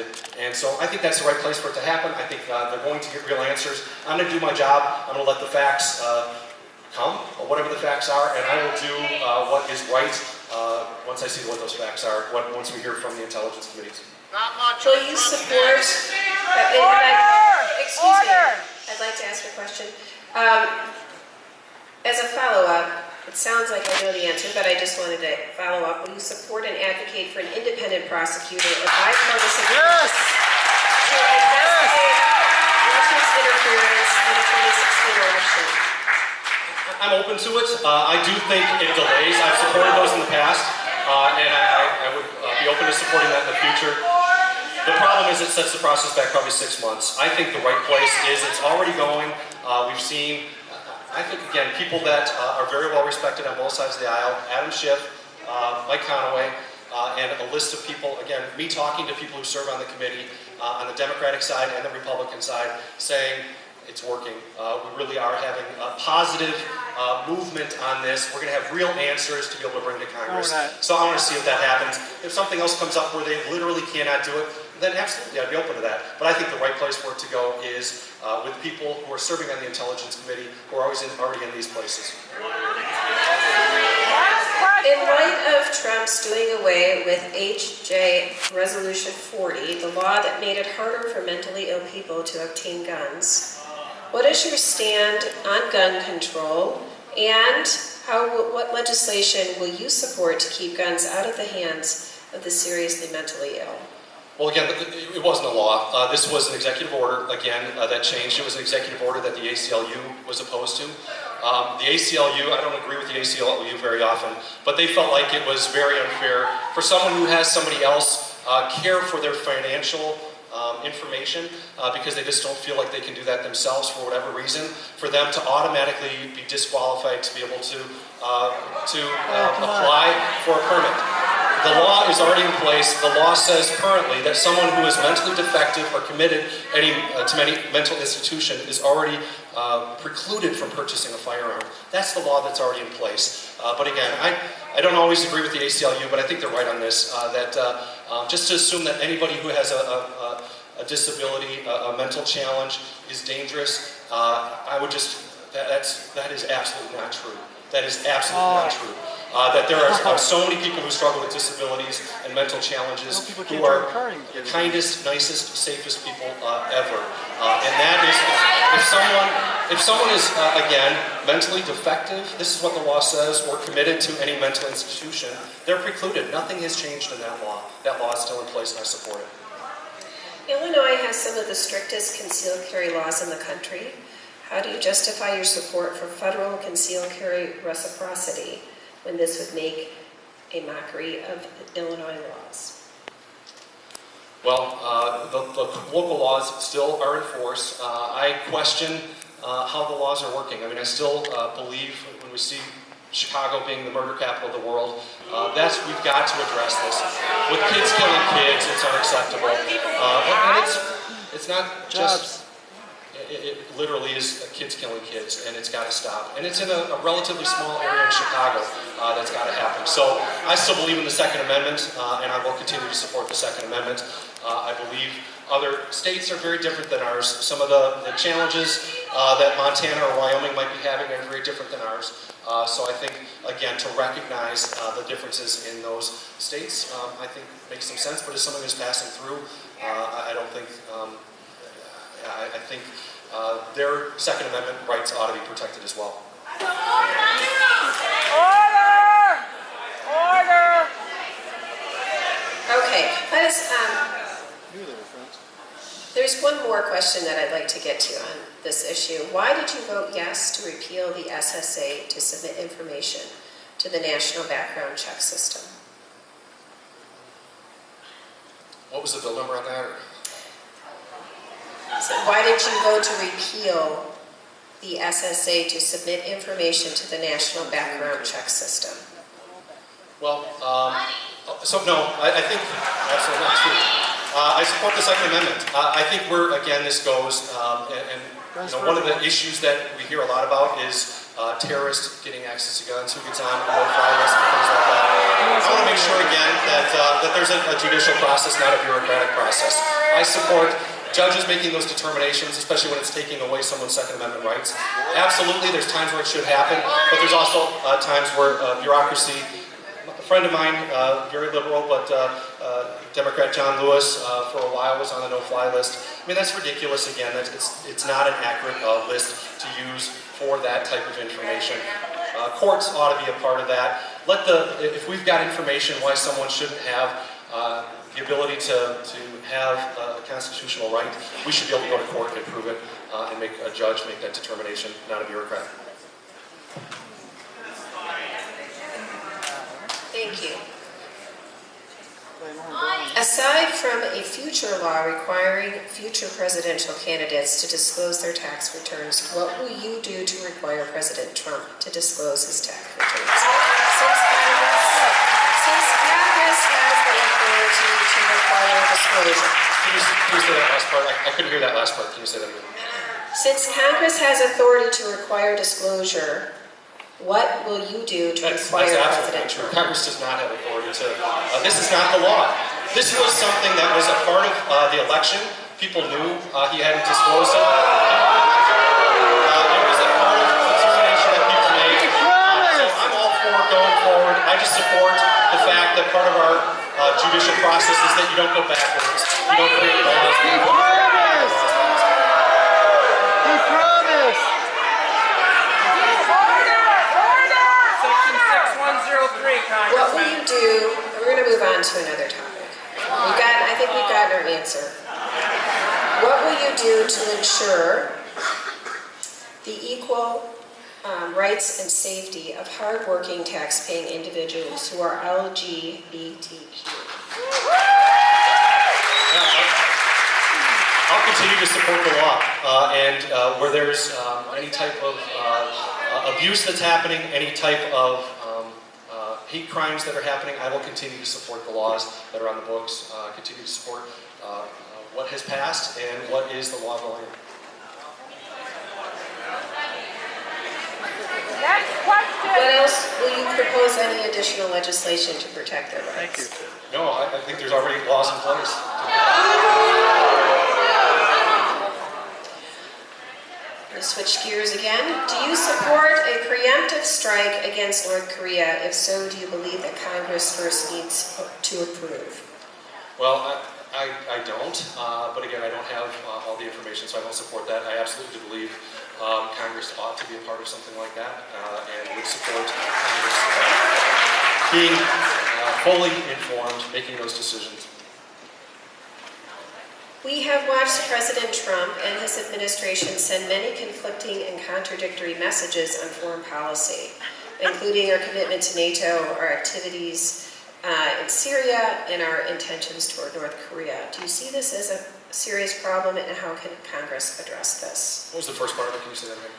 implemented. And so I think that's the right place for it to happen. I think they're going to get real answers. I'm going to do my job. I'm going to let the facts come, or whatever the facts are, and I will do what is right once I see what those facts are, once we hear from the intelligence committees. Will you support... Excuse me, I'd like to ask a question. As a follow-up, it sounds like I know the answer, but I just wanted to follow up. Will you support and advocate for an independent prosecutor or bipartisan to investigate Russia's interference in the 2016 election? I'm open to it. I do think it delays. I've supported those in the past, and I would be open to supporting that in the future. The problem is it sets the process back probably 6 months. I think the right place is it's already going. We've seen, I think, again, people that are very well respected on both sides of the aisle. Adam Schiff, Mike Conaway, and a list of people, again, me talking to people who serve on the committee, on the Democratic side and the Republican side, saying it's working. We really are having a positive movement on this. We're going to have real answers to be able to bring to Congress. So I want to see if that happens. If something else comes up where they literally cannot do it, then absolutely, I'd be open to that. But I think the right place for it to go is with people who are serving on the Intelligence Committee, who are already in these places. In light of Trump's doing away with H.J. Resolution 40, the law that made it harder for mentally ill people to obtain guns, what is your stand on gun control, and what legislation will you support to keep guns out of the hands of the seriously mentally ill? Well, again, it wasn't a law. This was an executive order, again, that changed. It was an executive order that the ACLU was opposed to. The ACLU, I don't agree with the ACLU very often, but they felt like it was very unfair for someone who has somebody else care for their financial information because they just don't feel like they can do that themselves for whatever reason, for them to automatically be disqualified to be able to apply for a permit. The law is already in place. The law says currently that someone who is mentally defective or committed to any mental institution is already precluded from purchasing a firearm. That's the law that's already in place. But again, I don't always agree with the ACLU, but I think they're right on this, that just to assume that anybody who has a disability, a mental challenge is dangerous, I would just, that is absolutely not true. That is absolutely not true. That there are so many people who struggle with disabilities and mental challenges who are the kindest, nicest, safest people ever. And that is, if someone is, again, mentally defective, this is what the law says, or committed to any mental institution, they're precluded. Nothing has changed in that law. That law is still in place and I support it. Illinois has some of the strictest concealed carry laws in the country. How do you justify your support for federal concealed carry reciprocity when this would make a mockery of Illinois laws? Well, the local laws still are in force. I question how the laws are working. I mean, I still believe when we see Chicago being the murder capital of the world, we've got to address this. With kids killing kids, it's unacceptable. And it's not just... It literally is kids killing kids, and it's got to stop. And it's in a relatively small area in Chicago that's got to happen. So I still believe in the Second Amendment, and I will continue to support the Second Amendment. I believe other states are very different than ours. Some of the challenges that Montana or Wyoming might be having are very different than ours. So I think, again, to recognize the differences in those states, I think makes some sense. But as someone who's passing through, I don't think... I think their Second Amendment rights ought to be protected as well. Order! Order! Okay, there's one more question that I'd like to get to on this issue. Why did you vote yes to repeal the SSA to submit information to the National Background Check System? What was the dilemma on that? So why did you vote to repeal the SSA to submit information to the National Background Check System? Well, no, I think absolutely not true. I support the Second Amendment. I think again, this goes, one of the issues that we hear a lot about is terrorists getting access to guns, who gets on a no-fly list and things like that. I want to make sure again that there's a judicial process, not a bureaucratic process. I support judges making those determinations, especially when it's taking away someone's Second Amendment rights. Absolutely, there's times where it should happen, but there's also times where bureaucracy. A friend of mine, very liberal, but Democrat John Lewis, for a while was on the no-fly list. I mean, that's ridiculous. Again, it's not an accurate list to use for that type of information. Courts ought to be a part of that. If we've got information why someone shouldn't have the ability to have a constitutional right, we should be able to go to court and prove it and make a judge make that determination, not a bureaucrat. Thank you. Aside from a future law requiring future presidential candidates to disclose their tax returns, what will you do to require President Trump to disclose his tax returns? Since Congress has the authority to require disclosure. Can you say that last part? I couldn't hear that last part. Can you say that again? Since Congress has authority to require disclosure, what will you do to require President True. Trump? Congress does not have authority to. This is not the law. This was something that was a part of the election. People knew he hadn't disclosed it. It was a part of the determination that people made. So I'm all for going forward. I just support the fact that part of our judicial process is that you don't go backwards. You don't create laws. He promised! He promised! Section 6103, Congressman. What will you do? We're going to move on to another topic. I think we've gotten our answer. What will you do to ensure the equal rights and safety of hardworking tax-paying individuals who are LGBTQ? I'll continue to support the law, and where there's any type of abuse that's happening, any type of hate crimes that are happening, I will continue to support the laws that are on the books, continue to support what has passed and what is the law of the land. Next question! What else will you propose any additional legislation to protect their rights? No, I think there's already laws in place. We'll switch gears again. Do you support a preemptive strike against North Korea? If so, do you believe that Congress first needs to approve? Well, I don't, but again, I don't have all the information, so I don't support that. I absolutely do believe Congress ought to be a part of something like that, and would support Congress being fully informed, making those decisions. We have watched President Trump and his administration send many conflicting and contradictory messages on foreign policy, including our commitment to NATO, our activities in Syria, and our intentions toward North Korea. Do you see this as a serious problem, and how can Congress address this? What was the first part of it? Can you say that again?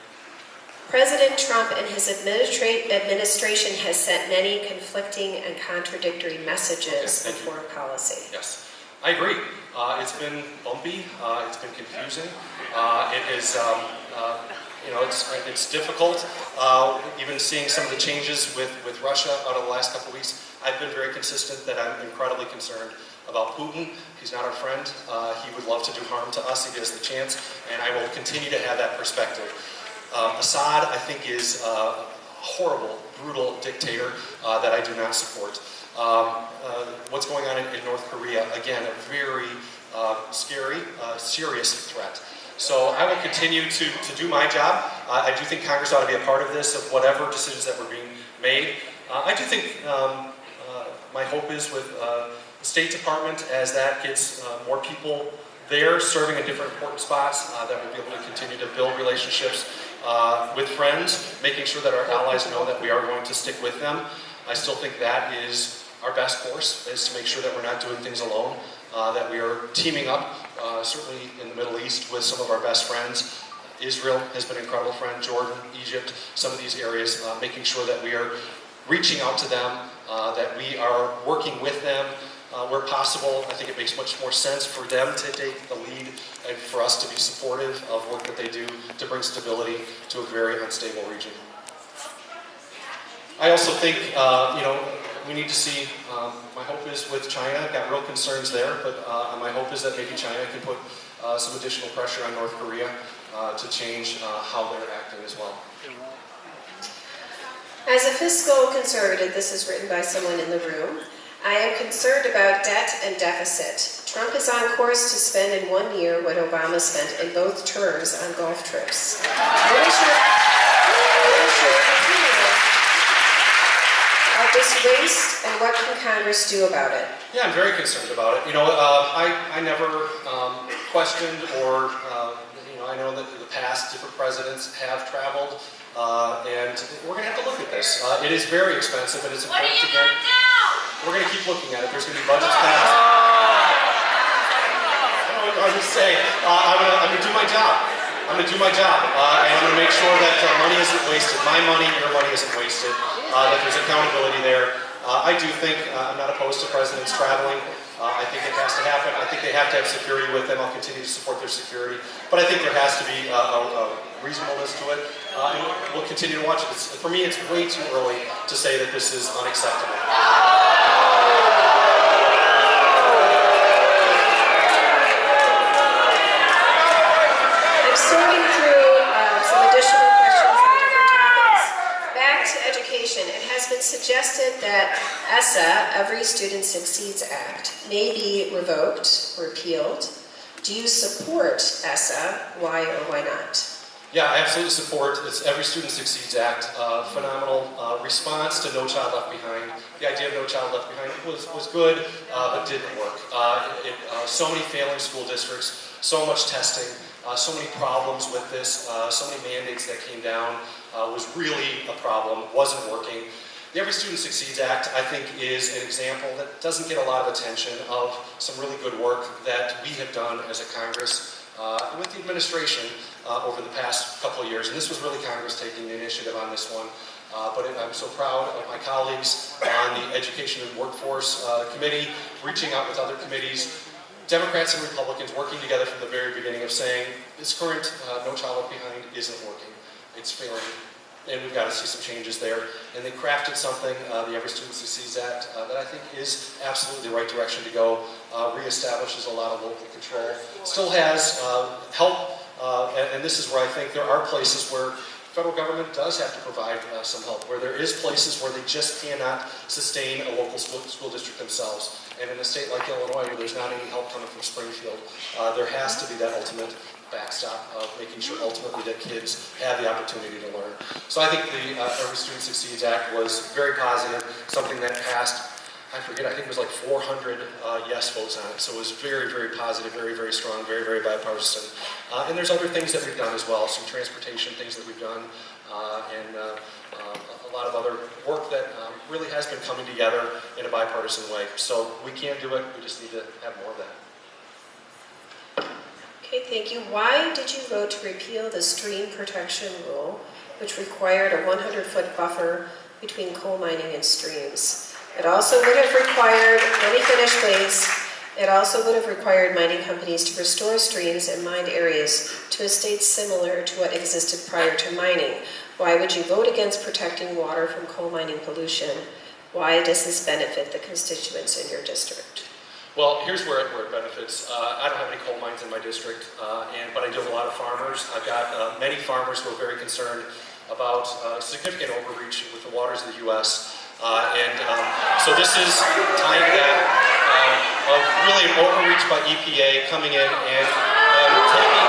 President Trump and his administration has sent many conflicting and contradictory messages on foreign policy. Yes, I agree. It's been bumpy. It's been confusing. It is, it's difficult. Even seeing some of the changes with Russia out of the last couple of weeks, I've been very consistent that I'm incredibly concerned about Putin. He's not our friend. He would love to do harm to us if he has the chance, and I will continue to have that perspective. Assad, I think, is a horrible, brutal dictator that I do not support. What's going on in North Korea, again, a very scary, serious threat. So I will continue to do my job. I do think Congress ought to be a part of this, of whatever decisions that were being made. I do think my hope is with the State Department, as that gets more people there serving in different important spots, that we'll be able to continue to build relationships with friends, making sure that our allies know that we are going to stick with them. I still think that is our best course, is to make sure that we're not doing things alone, that we are teaming up, certainly in the Middle East, with some of our best friends. Israel has been an incredible friend, Jordan, Egypt, some of these areas, making sure that we are reaching out to them, that we are working with them where possible. I think it makes much more sense for them to take the lead and for us to be supportive of work that they do to bring stability to a very unstable region. I also think, we need to see, my hope is with China, I've got real concerns there, but my hope is that maybe China can put some additional pressure on North Korea to change how they're acting as well. As a fiscal conservative, this is written by someone in the room, I am concerned about debt and deficit. Trump is on course to spend in 1 year what Obama spent in both terms on golf trips. What is your opinion of this waste, and what can Congress do about it? Yeah, I'm very concerned about it. You know, I never questioned or, I know that in the past different presidents have traveled, and we're going to have to look at this. It is very expensive, and it's important to get. We're going to keep looking at it. There's going to be budgets passed. I don't know what to say. I'm going to do my job. I'm going to do my job, and I'm going to make sure that money isn't wasted. My money, your money isn't wasted. That there's accountability there. I do think I'm not opposed to presidents traveling. I think it has to happen. I think they have to have security with them. I'll continue to support their security. But I think there has to be a reasonableness to it. And we'll continue to watch it. For me, it's way too early to say that this is unacceptable. I'm sorting through some additional questions on different topics. Back to education. It has been suggested that ESSA, Every Student Succeeds Act, may be revoked, repealed. Do you support ESSA? Why or why not? Yeah, I absolutely support it's Every Student Succeeds Act. Phenomenal response to No Child Left Behind. The idea of No Child Left Behind was good, but didn't work. So many failing school districts, so much testing, so many problems with this, so many mandates that came down was really a problem, wasn't working. The Every Student Succeeds Act, I think, is an example that doesn't get a lot of attention of some really good work that we have done as a Congress with the administration over the past couple of years. And this was really Congress taking the initiative on this one. But I'm so proud of my colleagues on the Education and Workforce Committee, reaching out with other committees, Democrats and Republicans working together from the very beginning of saying, this current No Child Left Behind isn't working. It's failing. And we've got to see some changes there. And they crafted something, the Every Student Succeeds Act, that I think is absolutely the right direction to go. Reestablishes a lot of local control. Still has help, and this is where I think there are places where federal government does have to provide some help, where there is places where they just cannot sustain a local school district themselves. And in a state like Illinois, where there's not any help coming from Springfield, there has to be that ultimate backstop of making sure ultimately that kids have the opportunity to learn. So I think the Every Student Succeeds Act was very positive, something that passed, I think it was like 400 yes votes on it. So it was very, very positive, very, very strong, very, very bipartisan. And there's other things that we've done as well, some transportation things that we've done, and a lot of other work that really has been coming together in a bipartisan way. So we can do it, we just need to have more of that. Okay, thank you. Why did you vote to repeal the stream protection rule, which required a 100-foot buffer between coal mining and streams? It also would have required, let me finish please, it also would have required mining companies to restore streams and mined areas to a state similar to what existed prior to mining. Why would you vote against protecting water from coal mining pollution? Why does this benefit the constituents in your district? Well, here's where it benefits. I don't have any coal mines in my district, but I do have a lot of farmers. I've got many farmers who are very concerned about significant overreach with the waters of the U.S. So this is tying that of really an overreach by EPA coming in and taking.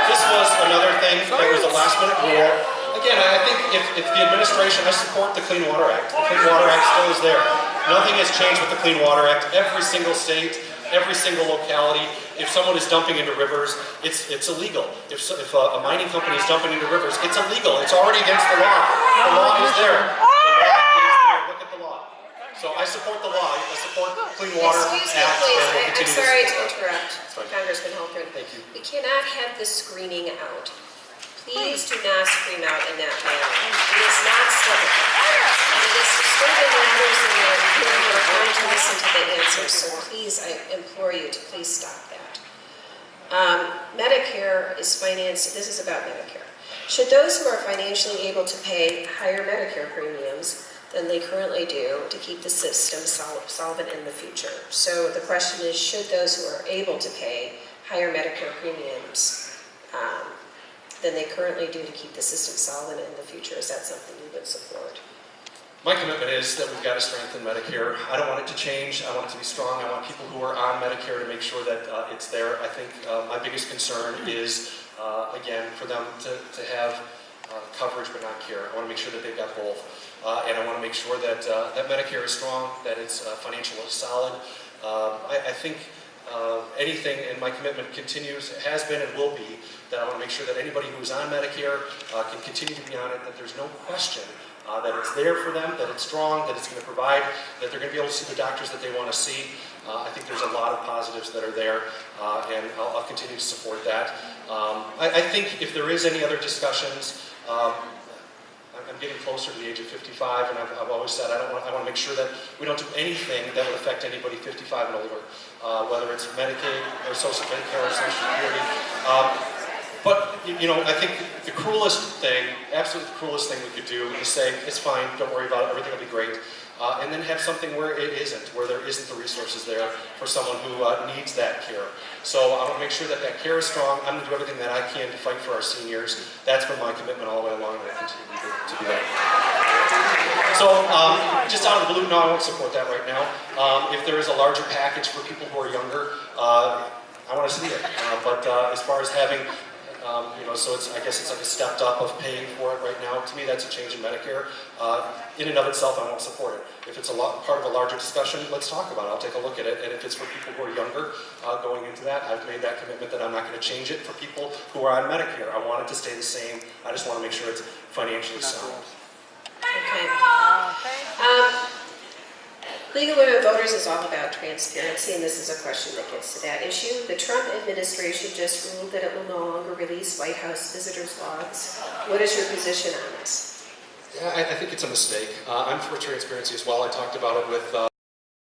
This was another thing that was a last-minute rule. Again, I think if the administration, I support the Clean Water Act. The Clean Water Act still is there. Nothing has changed with the Clean Water Act. Every single state, every single locality, if someone is dumping into rivers, it's illegal. If a mining company is dumping into rivers, it's illegal. It's already against the law. The law is there. The law is there. Look at the law. So I support the law. I support the Clean Water Act. Excuse me, please. I'm sorry to support interrupt, Congressman Hultgren. Thank you. We cannot have this screening out. Please do not scream out in that manner. It is not civil. And it is disturbing others in the room who are trying to listen to the answers. So please, I implore you to please stop that. Medicare is financed, this is about Medicare. Should those who are financially able to pay higher Medicare premiums than they currently do to keep the system solvent in the future? So the question is, should those who are able to pay higher Medicare premiums than they currently do to keep the system solvent in the future, is that something you would support? My commitment is that we've got to strengthen Medicare. I don't want it to change. I want it to be strong. I want people who are on Medicare to make sure that it's there. I think my biggest concern is, again, for them to have coverage but not care. I want to make sure that they've got both. And I want to make sure that, that Medicare is strong, that it's financially solid. I think anything, and my commitment continues, has been and will be, that I want to make sure that anybody who is on Medicare can continue to be on it, that there's no question that it's there for them, that it's strong, that it's going to provide, that they're going to be able to see the doctors that they want to see. I think there's a lot of positives that are there, and I'll continue to support that. I think if there is any other discussions, I'm getting closer to the age of 55, and I've always said I want to make sure that we don't do anything that would affect anybody 55 and older, whether it's Medicaid or Social Medicare or Social Security. But, you know, I think the cruelest thing, absolutely the cruelest thing we could do is say, it's fine, don't worry about it, everything will be great. And then have something where it isn't, where there isn't the resources there for someone who needs that care. So I want to make sure that that care is strong. I'm going to do everything that I can to fight for our seniors. That's been my commitment all the way along, and I continue to do that. So, just out of the blue, no, I won't support that right now. If there is a larger package for people who are younger, I want to see it. But as far as having you know, so I guess it's like a stepped up of paying for it right now. To me, that's a change in Medicare. In and of itself, I won't support it. If it's part of a larger discussion, let's talk about it. I'll take a look at it. And if it's for people who are younger going into that, I've made that commitment that I'm not going to change it for people who are on Medicare. I want it to stay the same. I just want to make sure it's financially sound. Okay. League of Women Voters is all about transparency, and this is a question that gets to that issue. The Trump administration just ruled that it will no longer release White House visitors' logs. What is your position on this? Yeah, I think it's a mistake. I'm for transparency as well. I talked about it with